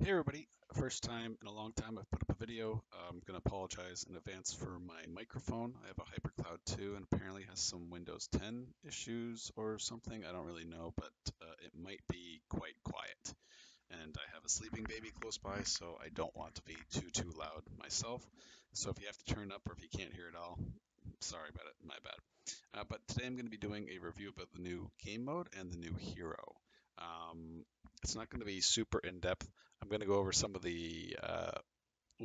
Hey everybody, first time in a long time I've put up a video. I'm going to apologize in advance for my microphone. I have a HyperCloud 2 and apparently has some Windows 10 issues or something. I don't really know, but it might be quite quiet. And I have a sleeping baby close by, so I don't want to be too loud myself. So if you have to turn up or if you can't hear it all, sorry about it, my bad. But today I'm going to be doing a review about the new game mode and the new hero. It's not going to be super in-depth. I'm going to go over some of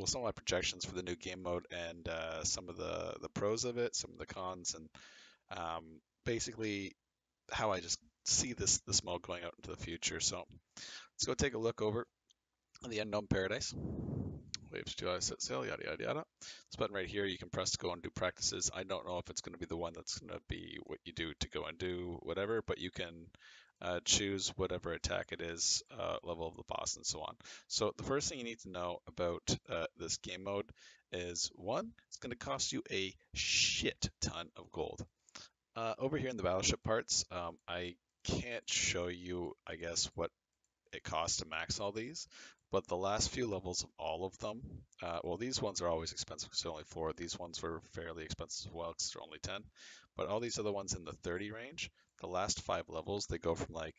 some of my projections for the new game mode and some of the pros of it, some of the cons, and basically how I just see this mode going out into the future. So let's go take a look over the Unknown Paradise. Waves to set sail, yada yada yada. This button right here, you can press to go and do practices. I don't know if it's going to be the one that's going to be what you do to go and do whatever, but you can choose whatever attack it is, level of the boss, and so on. So the first thing you need to know about this game mode is one, it's going to cost you a shit ton of gold. Over here in the Battleship Parts, I can't show you, I guess, what it costs to max all these, but the last few levels of all of them, well, these ones are always expensive because they're only 4. These ones were fairly expensive as well because they're only 10. But all these other ones in the 30 range, the last 5 levels, they go from like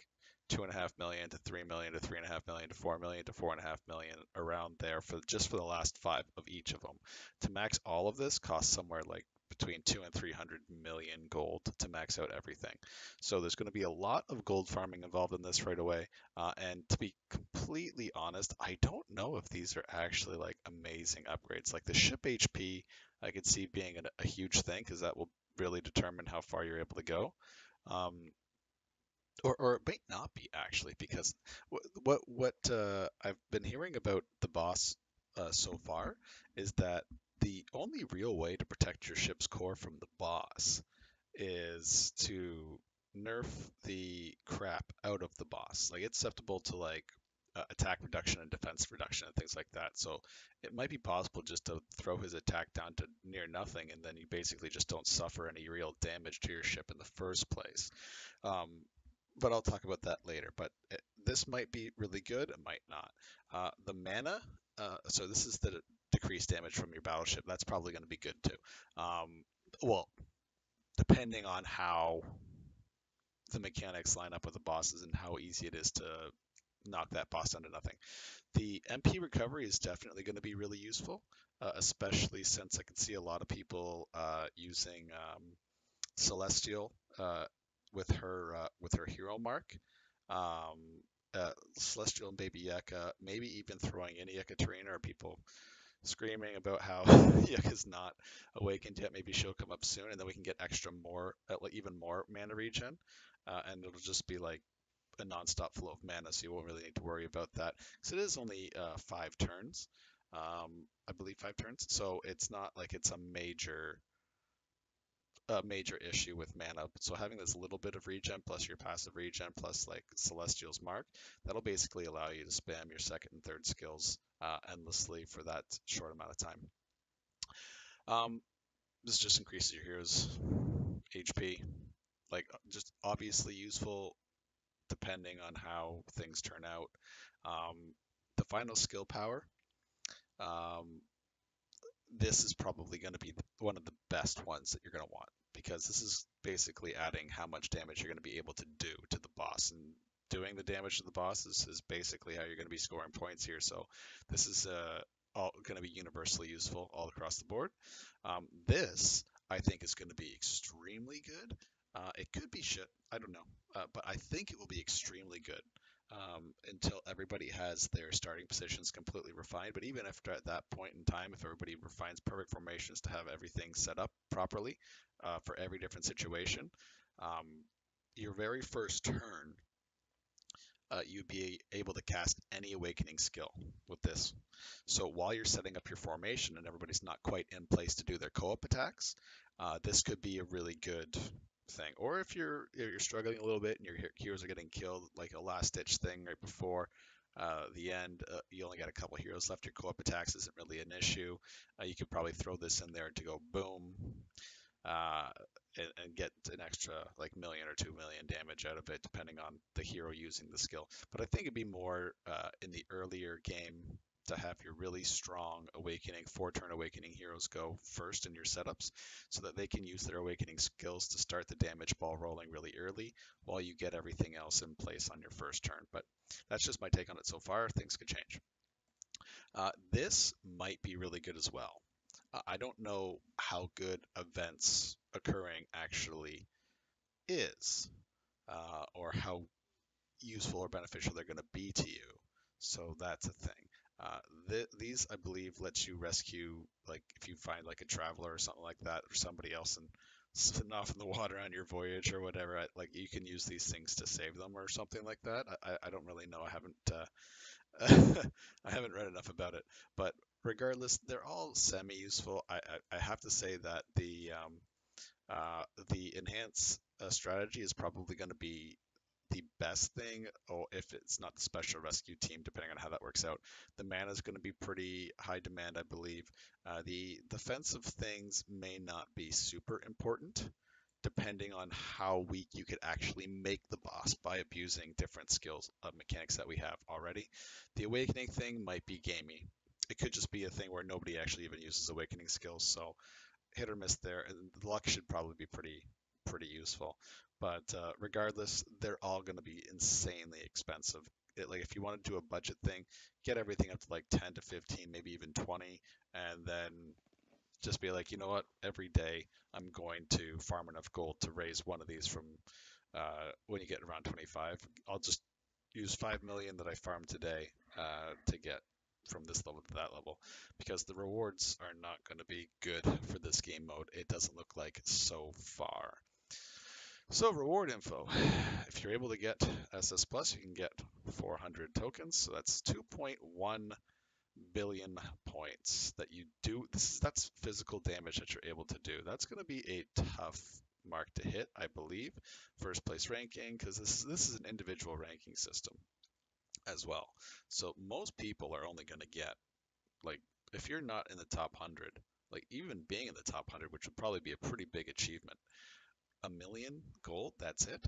2.5 million to 3 million to 3.5 million to 4 million to 4.5 million around there for just for the last 5 of each of them. To max all of this costs somewhere like between 2 and 300 million gold to max out everything. So there's going to be a lot of gold farming involved in this right away. And to be completely honest, I don't know if these are actually like amazing upgrades. Like the ship HP, I could see being a huge thing because that will really determine how far you're able to go. Um, or it might not be actually because what I've been hearing about the boss so far is that the only real way to protect your ship's core from the boss is to nerf the crap out of the boss. Like it's susceptible to like attack reduction and defense reduction and things like that. So it might be possible just to throw his attack down to near nothing, and then you basically just don't suffer any real damage to your ship in the first place. Um, but I'll talk about that later. But this might be really good, it might not. The mana, so this is the decreased damage from your battleship. That's probably going to be good too. Well, depending on how the mechanics line up with the bosses and how easy it is to knock that boss down to nothing. The MP recovery is definitely going to be really useful, especially since I can see a lot of people using Celestial with her hero mark. Um, Celestial and Baby Yucca, maybe even throwing in Ekaterina, or people screaming about how Yucca's not awakened yet. Maybe she'll come up soon, and then we can get extra more, like even more mana regen, and it'll just be like a non-stop flow of mana, so you won't really need to worry about that. Because it is only 5 turns, I believe 5 turns, so it's not like it's a major issue with mana. So having this little bit of regen plus your passive regen plus like Celestial's Mark, that'll basically allow you to spam your second and third skills endlessly for that short amount of time. This just increases your hero's HP, like just obviously useful depending on how things turn out. Um, the final skill power, um, this is probably going to be one of the best ones that you're going to want because this is basically adding how much damage you're going to be able to do to the boss. And doing the damage to the boss is basically how you're going to be scoring points here. So this is all going to be universally useful all across the board. This, I think, is going to be extremely good. It could be shit, I don't know, but I think it will be extremely good until everybody has their starting positions completely refined. But even after at that point in time, if everybody refines perfect formations to have everything set up properly for every different situation, um, your very first turn, you'd be able to cast any awakening skill with this. So while you're setting up your formation and everybody's not quite in place to do their co-op attacks, this could be a really good thing. Or if you're struggling a little bit and your heroes are getting killed, like a last ditch thing right before the end, you only got a couple heroes left. Your co-op attacks isn't really an issue. You could probably throw this in there to go boom. uh, and get an extra like million or 2 million damage out of it, depending on the hero using the skill. But I think it'd be more in the earlier game to have your really strong awakening, 4-turn awakening heroes go first in your setups so that they can use their awakening skills to start the damage ball rolling really early while you get everything else in place on your first turn. But that's just my take on it so far. Things could change. This might be really good as well. I don't know how good events occurring actually is, or how useful or beneficial they're going to be to you. So that's a thing. These, I believe, lets you rescue, like if you find like a traveler or something like that, or somebody else and sitting off in the water on your voyage or whatever. Like you can use these things to save them or something like that. I don't really know. I haven't I haven't read enough about it, but regardless, they're all semi-useful. I have to say that the enhance strategy is probably going to be the best thing, or if it's not the special rescue team, depending on how that works out. The mana is going to be pretty high demand, I believe. The defensive things may not be super important, depending on how weak you could actually make the boss by abusing different skills mechanics that we have already. The awakening thing might be gamey. It could just be a thing where nobody actually even uses awakening skills, so hit or miss there. And the luck should probably be pretty useful. But regardless, they're all going to be insanely expensive. Like if you want to do a budget thing, get everything up to like 10 to 15, maybe even 20, and then just be like, you know what, every day I'm going to farm enough gold to raise one of these from when you get around 25. I'll just use 5 million that I farmed today to get from this level to that level, because the rewards are not going to be good for this game mode. It doesn't look like so far. So reward info, if you're able to get SS Plus, you can get 400 tokens. So that's 2.1 billion points that you do. That's physical damage that you're able to do. That's going to be a tough mark to hit, I believe. First place ranking, because this is an individual ranking system as well. So most people are only going to get, like, if you're not in the top 100, like even being in the top 100, which would probably be a pretty big achievement, a million gold, that's it.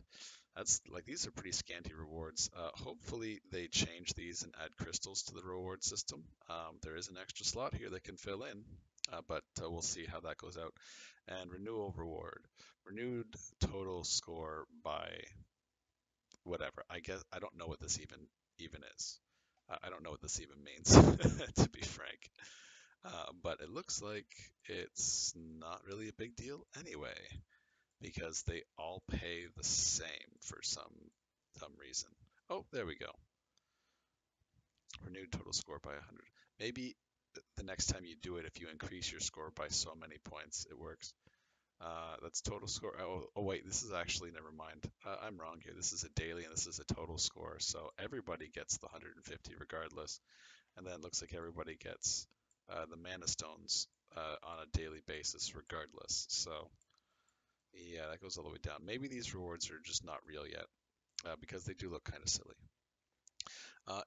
That's like, these are pretty scanty rewards. Hopefully they change these and add crystals to the reward system. There is an extra slot here that can fill in, but we'll see how that goes out. And renewal reward, renewed total score by whatever. I guess I don't know what this even is. I don't know what this even means, to be frank. But it looks like it's not really a big deal anyway, because they all pay the same for some reason. Oh, there we go. Renewed total score by 100. Maybe the next time you do it, if you increase your score by so many points, it works. That's total score. Oh wait, this is actually, never mind. I'm wrong here. This is a daily and this is a total score. So everybody gets the 150 regardless. And then it looks like everybody gets the mana stones on a daily basis regardless. So yeah, that goes all the way down. Maybe these rewards are just not real yet, because they do look kind of silly.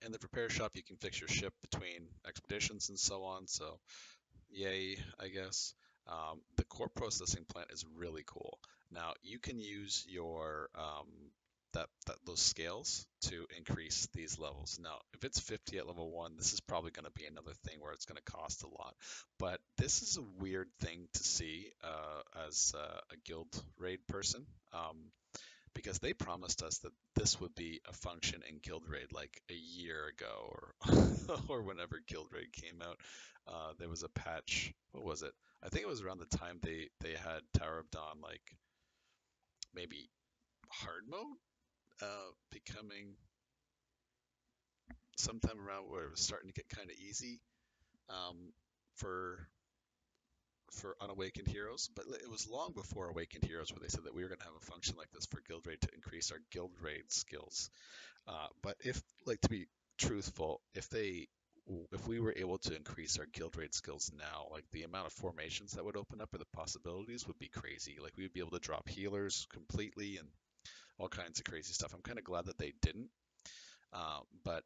In the repair shop, you can fix your ship between expeditions and so on. So yay, I guess. The core processing plant is really cool. Now you can use your those scales to increase these levels. Now, if it's 50 at level 1, this is probably going to be another thing where it's going to cost a lot. But this is a weird thing to see as a guild raid person. Because they promised us that this would be a function in Guild Raid like a year ago, or or whenever Guild Raid came out. There was a patch. What was it? I think it was around the time they had Tower of Dawn, like maybe hard mode, becoming sometime around where it was starting to get kind of easy um, for unawakened heroes. But it was long before Awakened Heroes where they said that we were going to have a function like this for Guild Raid to increase our Guild Raid skills. But if, like, to be truthful, if we were able to increase our guild raid skills now, like the amount of formations that would open up or the possibilities would be crazy. Like we would be able to drop healers completely and all kinds of crazy stuff. I'm kind of glad that they didn't. But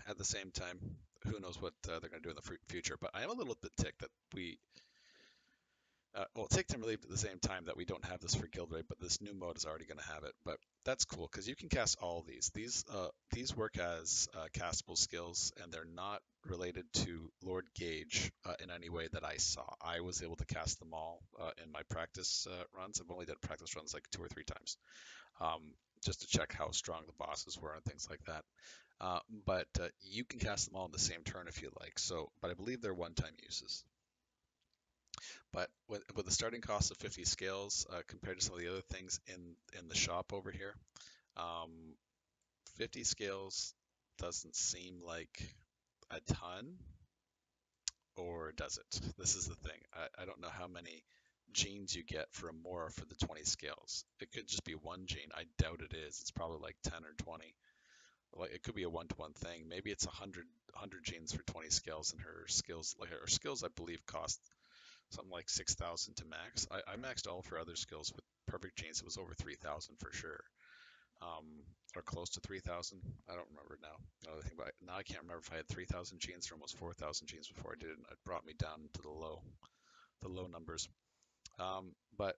at the same time, who knows what they're going to do in the future. But I am a little bit ticked that Well, take time relief at the same time that we don't have this for guild raid, but this new mode is already going to have it. But that's cool because you can cast all these. These work as castable skills, and they're not related to Lord Gage in any way that I saw. I was able to cast them all in my practice runs. I've only done practice runs like 2 or 3 times, um, just to check how strong the bosses were and things like that. But you can cast them all in the same turn if you like. So, but I believe they're one-time uses. But with the starting cost of 50 scales compared to some of the other things in the shop over here, um, 50 scales doesn't seem like a ton, or does it? This is the thing. I don't know how many genes you get for a Mora for the 20 scales. It could just be one gene. I doubt it is. It's probably like 10 or 20. Like it could be a one-to-one thing. Maybe it's 100 genes for 20 scales, and her skills, like her skills, I believe cost something like 6,000 to max. I maxed all for other skills with perfect genes. It was over 3,000 for sure, um, or close to 3,000. I don't remember now. Another thing about it, now I can't remember if I had 3,000 genes or almost 4,000 genes before I did it. And it brought me down to the low numbers. But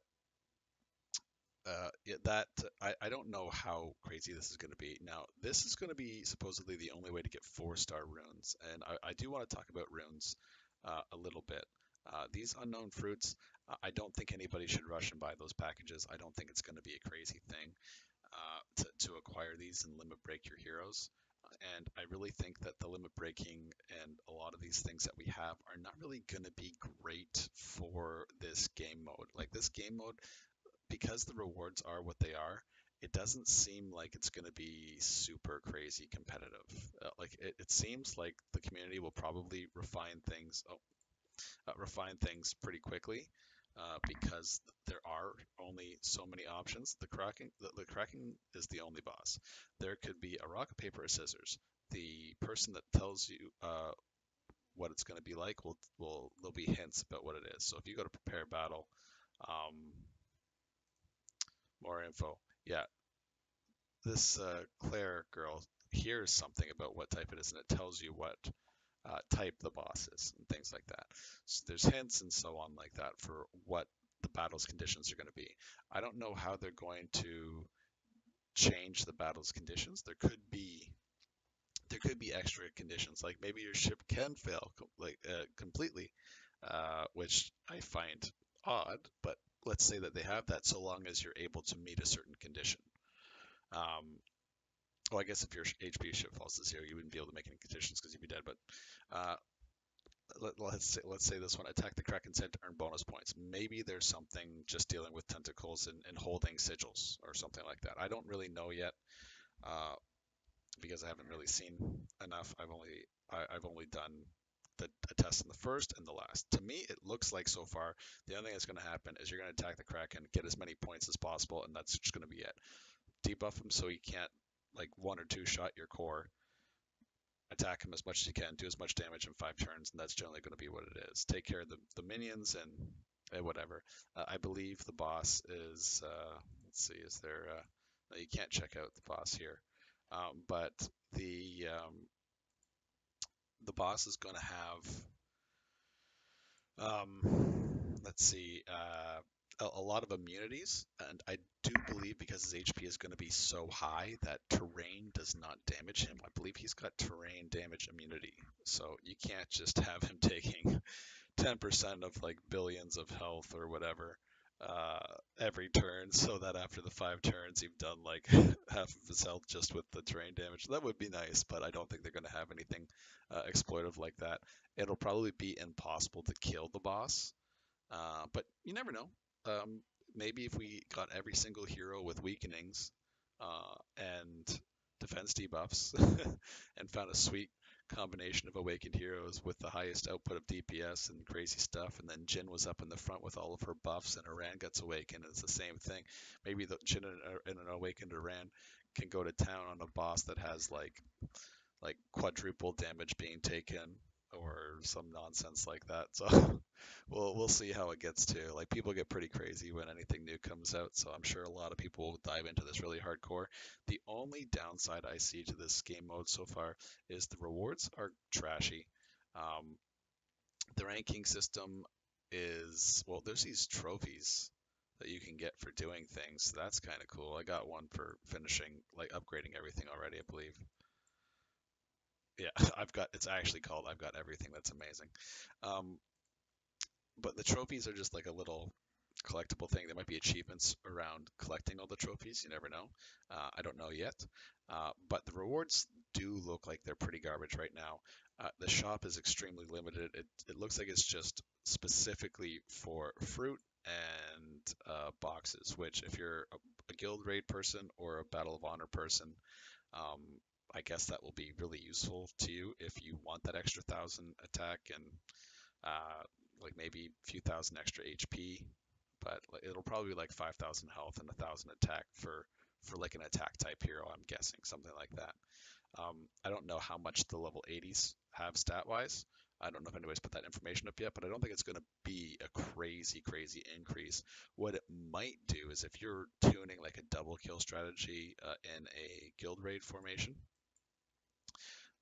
yeah, that I don't know how crazy this is going to be. Now, this is going to be supposedly the only way to get 4-star runes, and I do want to talk about runes a little bit. These unknown fruits, I don't think anybody should rush and buy those packages. I don't think it's going to be a crazy thing to acquire these and limit break your heroes. And I really think that the limit breaking and a lot of these things that we have are not really going to be great for this game mode. Like this game mode, because the rewards are what they are, it doesn't seem like it's going to be super crazy competitive. It seems like the community will probably refine things pretty quickly because there are only so many options. The Kraken is the only boss. There could be a rock, paper, or scissors. The person that tells you what it's going to be like will there'll be hints about what it is. So if you go to prepare battle, um, more info. Yeah, this Claire girl hears something about what type it is, and it tells you what type the boss is and things like that. So there's hints and so on like that for what the battle's conditions are going to be. I don't know how they're going to change the battle's conditions. There could be extra conditions, like maybe your ship can fail completely, which I find odd. But let's say that they have that, so long as you're able to meet a certain condition. Um, well, I guess if your HP ship falls to 0, you wouldn't be able to make any conditions because you'd be dead. But uh, let's say this one: attack the Kraken's head to earn bonus points. Maybe there's something just dealing with tentacles and holding sigils or something like that. I don't really know yet uh, because I haven't really seen enough. I've only done a test in the first and the last. To me, it looks like so far the only thing that's going to happen is you're going to attack the Kraken, get as many points as possible, and that's just going to be it. Debuff him so he can't like 1 or 2 shot your core, attack him as much as you can, do as much damage in 5 turns, and that's generally going to be what it is. Take care of the minions and whatever. I believe the boss is, let's see, is there, no, you can't check out the boss here, but the boss is going to have, let's see, a lot of immunities, and I do believe because his HP is going to be so high that terrain does not damage him. I believe he's got terrain damage immunity, so you can't just have him taking 10% of like billions of health or whatever every turn, so that after the 5 turns you've done like half of his health just with the terrain damage. That would be nice, but I don't think they're going to have anything exploitive like that. It'll probably be impossible to kill the boss, but you never know. Um, Maybe if we got every single hero with weakenings and defense debuffs and found a sweet combination of awakened heroes with the highest output of DPS and crazy stuff, and then Jin was up in the front with all of her buffs and Iran gets awakened, it's the same thing. Maybe the Jin and an awakened Iran can go to town on a boss that has like quadruple damage being taken or some nonsense like that. So we'll see how it gets to. Like people get pretty crazy when anything new comes out, so I'm sure a lot of people will dive into this really hardcore. The only downside I see to this game mode so far is the rewards are trashy. Um, the ranking system is, well, there's these trophies that you can get for doing things. That's kind of cool. I got one for finishing, like upgrading everything already, I believe. Yeah, it's actually called I've got everything. That's amazing. Um, but the trophies are just like a little collectible thing. There might be achievements around collecting all the trophies. You never know. I don't know yet. But the rewards do look like they're pretty garbage right now. The shop is extremely limited. It looks like it's just specifically for fruit and boxes, which if you're a guild raid person or a Battle of Honor person, um, I guess that will be really useful to you if you want that extra 1,000 attack and like maybe a few thousand extra HP, but it'll probably be like 5,000 health and 1,000 attack for like an attack type hero. I'm guessing something like that. I don't know how much the level 80s have stat wise. I don't know if anybody's put that information up yet, but I don't think it's going to be a crazy increase. What it might do is if you're tuning like a double kill strategy in a guild raid formation,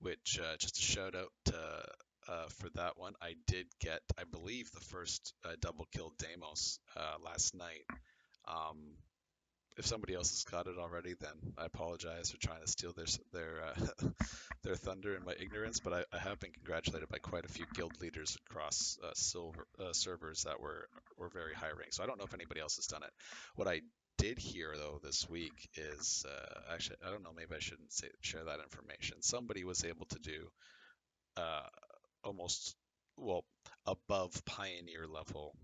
which just a shout out for that one. I did get, I believe, the first double kill Deimos last night. Um, if somebody else has got it already, then I apologize for trying to steal their thunder in my ignorance. But I have been congratulated by quite a few guild leaders across silver servers that were very high ranked. So I don't know if anybody else has done it. What I did hear though this week is actually I don't know, maybe I shouldn't share that information. Somebody was able to do uh, almost, well, above pioneer level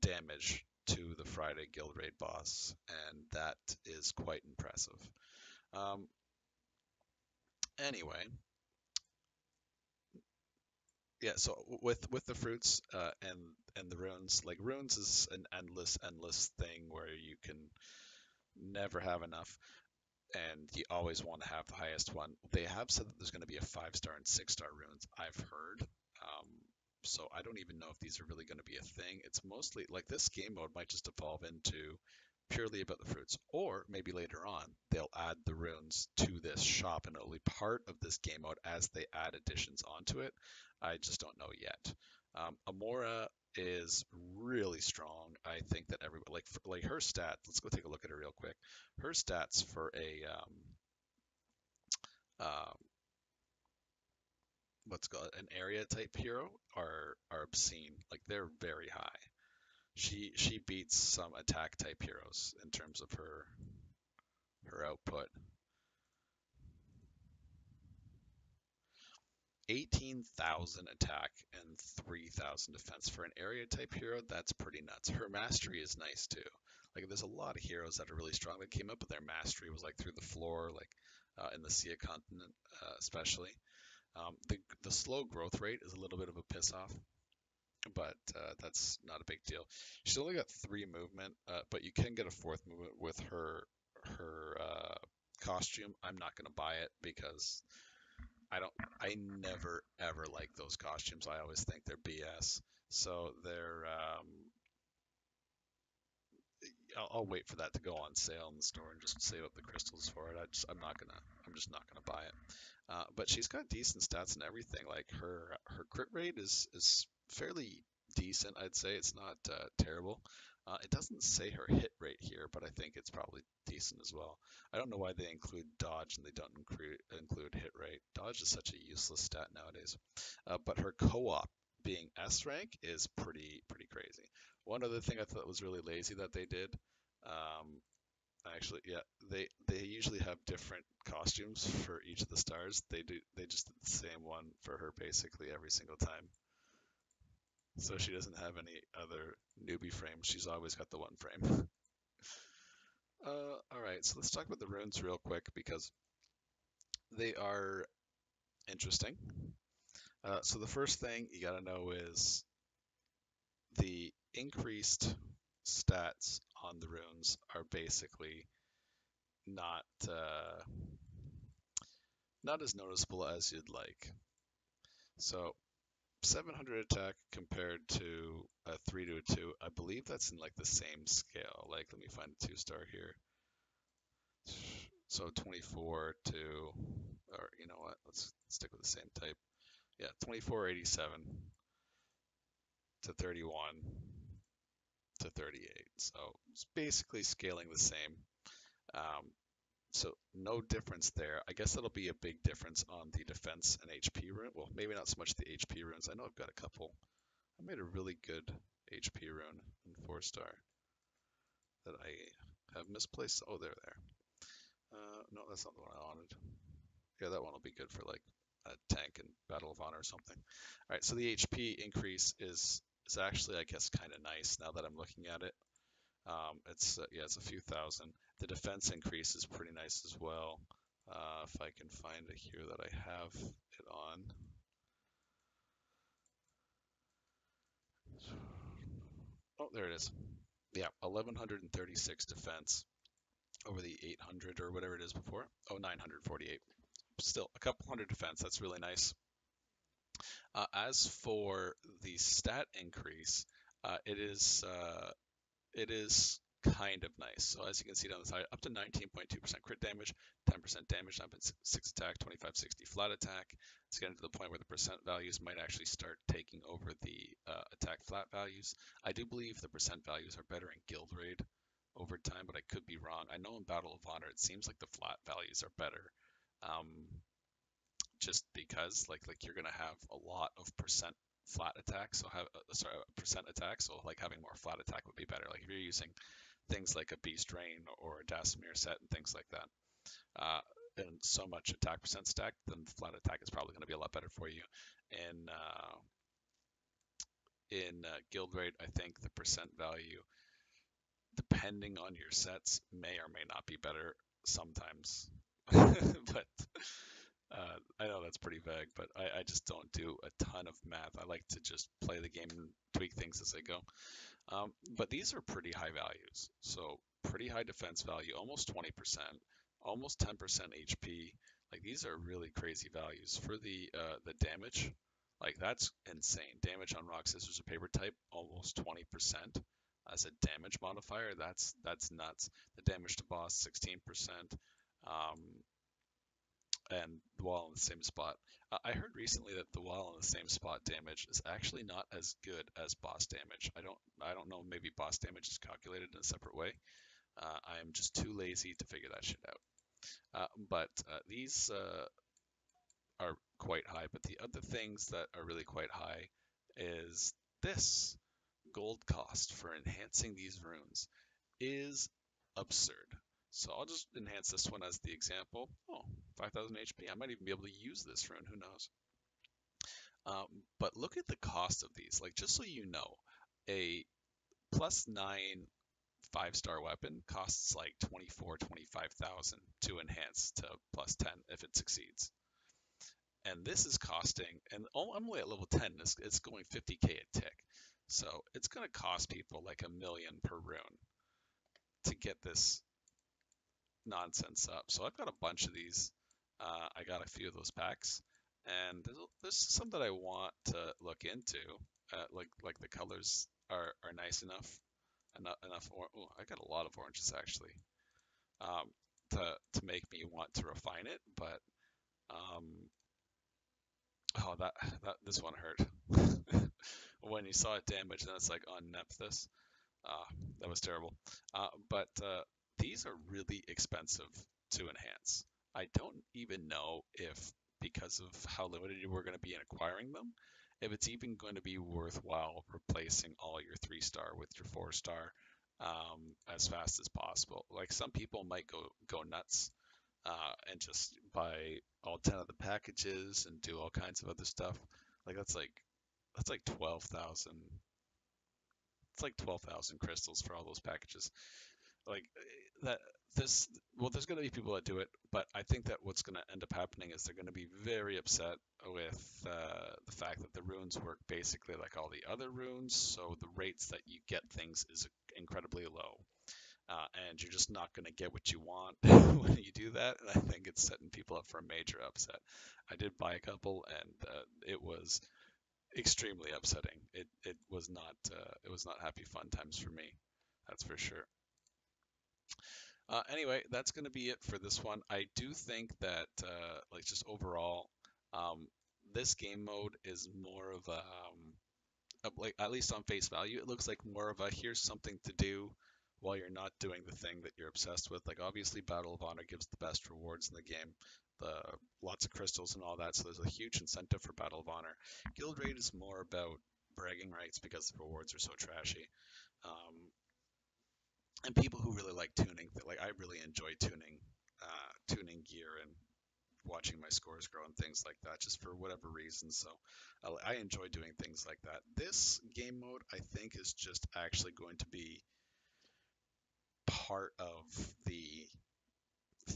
damage to the Friday Guild Raid boss, and that is quite impressive. Um, anyway, yeah. So with the fruits and the runes, like runes is an endless thing where you can never have enough, and you always want to have the highest one. They have said that there's going to be a 5-star and 6-star runes. I've heard. Um, so I don't even know if these are really going to be a thing. It's mostly like this game mode might just evolve into purely about the fruits, or maybe later on they'll add the runes to this shop and it'll be part of this game mode as they add additions onto it. I just don't know yet. Amora is really strong. I think that everybody like her stats. Let's go take a look at her real quick. Her stats for a um, what's called an area type hero are obscene. Like they're very high. She beats some attack type heroes in terms of her output. 18,000 attack and 3,000 defense for an area type hero. That's pretty nuts. Her mastery is nice too. Like there's a lot of heroes that are really strong that came up, but their mastery was like through the floor, like in the Sea continent, especially. The slow growth rate is a little bit of a piss off, but that's not a big deal. She's only got 3 movement, but you can get a 4th movement with her costume. I'm not gonna buy it because I never ever like those costumes. I always think they're BS. So I'll wait for that to go on sale in the store and just save up the crystals for it. I'm just not gonna buy it. But she's got decent stats and everything. Like her crit rate is fairly decent. I'd say it's not terrible. It doesn't say her hit rate here, but I think it's probably decent as well. I don't know why they include dodge and they don't include hit rate. Dodge is such a useless stat nowadays. But her co-op being S rank is pretty crazy. One other thing I thought was really lazy that they did. Um, Actually, yeah, they usually have different costumes for each of the stars. They just did the same one for her basically every single time. So she doesn't have any other newbie frames. She's always got the one frame. All right, so let's talk about the runes real quick because they are interesting. So the first thing you gotta know is the increased stats on the runes are basically not not as noticeable as you'd like. So 700 attack compared to a 3 to a 2, I believe that's in like the same scale. Like, let me find a 2-star here. So 24 to, or you know what, let's stick with the same type. Yeah, 2487 to 31 to 38. So it's basically scaling the same. Um, so no difference there. I guess that'll be a big difference on the defense and HP rune. Well, maybe not so much the HP runes. I know I've got a couple. I made a really good HP rune in 4-star that I have misplaced. Oh, there. No, that's not the one I wanted. Yeah, that one will be good for like a tank in Battle of Honor or something. All right, so the HP increase is actually, I guess, kind of nice now that I'm looking at it. It's yeah, it's a few thousand. The defense increase is pretty nice as well. If I can find it here that I have it on. Oh, there it is. Yeah, 1136 defense over the 800 or whatever it is before. Oh, 948. Still a couple hundred defense. That's really nice. As for the stat increase, it is kind of nice. So as you can see down the side, up to 19.2% crit damage, 10% damage, 9.6 attack, 2560 flat attack. It's getting to the point where the percent values might actually start taking over the attack flat values. I do believe the percent values are better in Guild Raid over time, but I could be wrong. I know in Battle of Honor it seems like the flat values are better. Just because like you're gonna have a lot of percent flat attack, so have percent attack, so like having more flat attack would be better. Like if you're using things like a Beast Rain or a Dasamir set and things like that, and so much attack percent stack, then flat attack is probably going to be a lot better for you. In Guild Raid, I think the percent value, depending on your sets, may or may not be better sometimes. But I know that's pretty vague, but I just don't do a ton of math. I like to just play the game and tweak things as I go. But these are pretty high values. So pretty high defense value, almost 20%, almost 10% HP. Like these are really crazy values. For the damage, like that's insane. Damage on rock, scissors, or paper type, almost 20% as a damage modifier. That's nuts. The damage to boss, 16%. And the wall in the same spot. I heard recently that the wall in the same spot damage is actually not as good as boss damage. I don't know. Maybe boss damage is calculated in a separate way. I am just too lazy to figure that shit out. But these are quite high. But the other things that are really quite high is this gold cost for enhancing these runes is absurd. So I'll just enhance this one as the example. Oh, 5,000 HP. I might even be able to use this rune. Who knows? But look at the cost of these. Like, just so you know, a +9 5-star weapon costs like 25,000 to enhance to +10 if it succeeds. And this is costing, and I'm only at level 10. It's going 50k a tick. So it's going to cost people like $1 million per rune to get this nonsense up. So I've got a bunch of these. I got a few of those packs, and there's some that I want to look into. Like the colors are nice enough. Oh, I got a lot of oranges actually. To make me want to refine it, but oh, that this one hurt. When you saw it damage, then it's like on Nephthys. That was terrible. But these are really expensive to enhance. I don't even know if, because of how limited we're going to be in acquiring them, if it's even going to be worthwhile replacing all your 3-star with your 4-star as fast as possible. Like some people might go nuts and just buy all 10 of the packages and do all kinds of other stuff. Like that's like 12,000. It's like 12,000 crystals for all those packages. Like that. There's going to be people that do it, but I think that what's going to end up happening is they're going to be very upset with the fact that the runes work basically like all the other runes, so the rates that you get things is incredibly low, and you're just not going to get what you want when you do that. And I think it's setting people up for a major upset. I did buy a couple, and it was extremely upsetting. It was not happy fun times for me, that's for sure. Anyway, that's going to be it for this one. I do think that, like, just overall, this game mode is more of like at least on face value, it looks like more of a here's something to do while you're not doing the thing that you're obsessed with. Like obviously Battle of Honor gives the best rewards in the game, the lots of crystals and all that, so there's a huge incentive for Battle of Honor. Guild Raid is more about bragging rights because the rewards are so trashy. Um, and people who really like tuning, like I really enjoy tuning gear and watching my scores grow and things like that, just for whatever reason. So I enjoy doing things like that. This game mode, I think, is just actually going to be part of the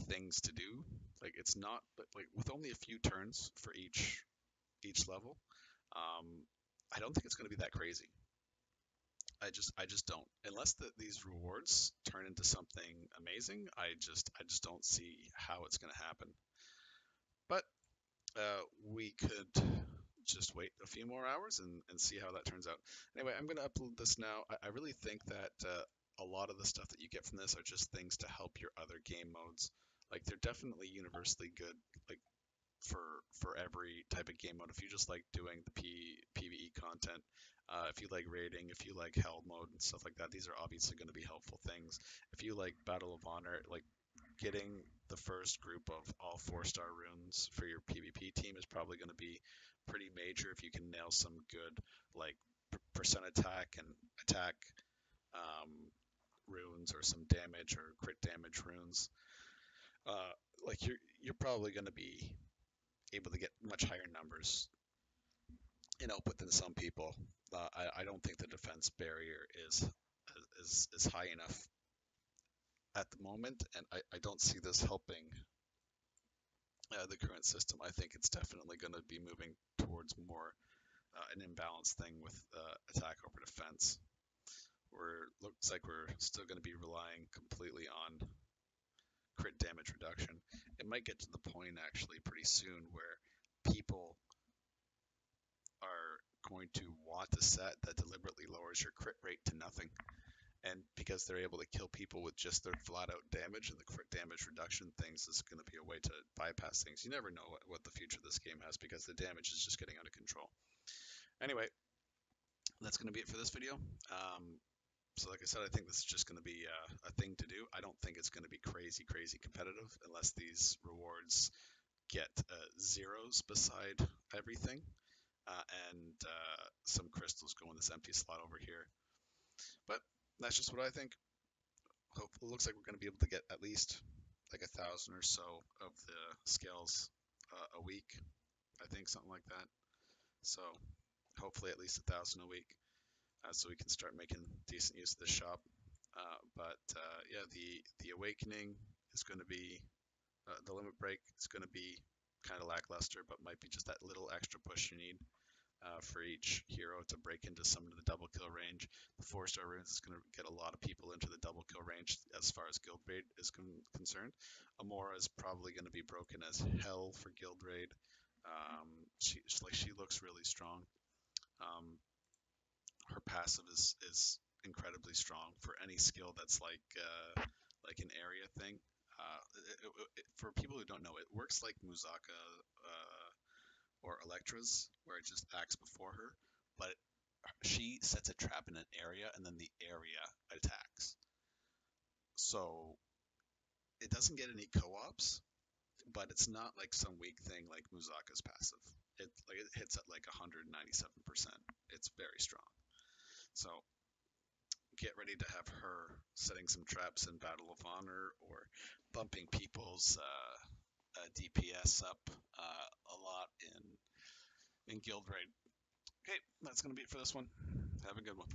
things to do. Like it's not like with only a few turns for each level. Um, I don't think it's going to be that crazy. I just don't. Unless these rewards turn into something amazing, I just don't see how it's going to happen. But we could just wait a few more hours and see how that turns out. Anyway, I'm going to upload this now. I really think that a lot of the stuff that you get from this are just things to help your other game modes. Like they're definitely universally good, like for every type of game mode. If you just like doing the PvE content, if you like raiding, if you like hell mode and stuff like that, these are obviously going to be helpful things. If you like Battle of Honor, like getting the first group of all 4-star runes for your PvP team is probably going to be pretty major if you can nail some good like percent attack and attack um, runes or some damage or crit damage runes. Like you're probably going to be able to get much higher numbers in output than some people. I don't think the defense barrier is high enough at the moment, and I don't see this helping the current system. I think it's definitely going to be moving towards more an imbalanced thing with attack over defense. Looks like we're still going to be relying completely on crit damage reduction. It might get to the point actually pretty soon where people are going to want a set that deliberately lowers your crit rate to nothing. And because they're able to kill people with just their flat out damage, and the crit damage reduction things is going to be a way to bypass things. You never know what the future of this game has because the damage is just getting out of control. Anyway, that's going to be it for this video. So like I said, I think this is just going to be a thing to do. I don't think it's going to be crazy competitive unless these rewards get zeros beside everything. And some crystals go in this empty slot over here. But that's just what I think. It looks like we're going to be able to get at least like 1,000 or so of the scales a week. I think something like that. So hopefully at least 1,000 a week, so we can start making decent use of the shop. Yeah, the awakening is going to be the limit break is going to be kind of lackluster, but might be just that little extra push you need for each hero to break into some of the double kill range. The 4-star runes is going to get a lot of people into the double kill range as far as guild raid is concerned. Amora is probably going to be broken as hell for guild raid. She looks really strong. Her passive is incredibly strong for any skill that's like an area thing. For people who don't know, it works like Muzaka or Electra's, where it just acts before her, but she sets a trap in an area and then the area attacks. So it doesn't get any co-ops, but it's not like some weak thing like Muzaka's passive. It hits at like 197%. It's very strong. So get ready to have her setting some traps in Battle of Honor or bumping people's DPS up a lot in Guild Raid. Okay, that's going to be it for this one. Have a good one.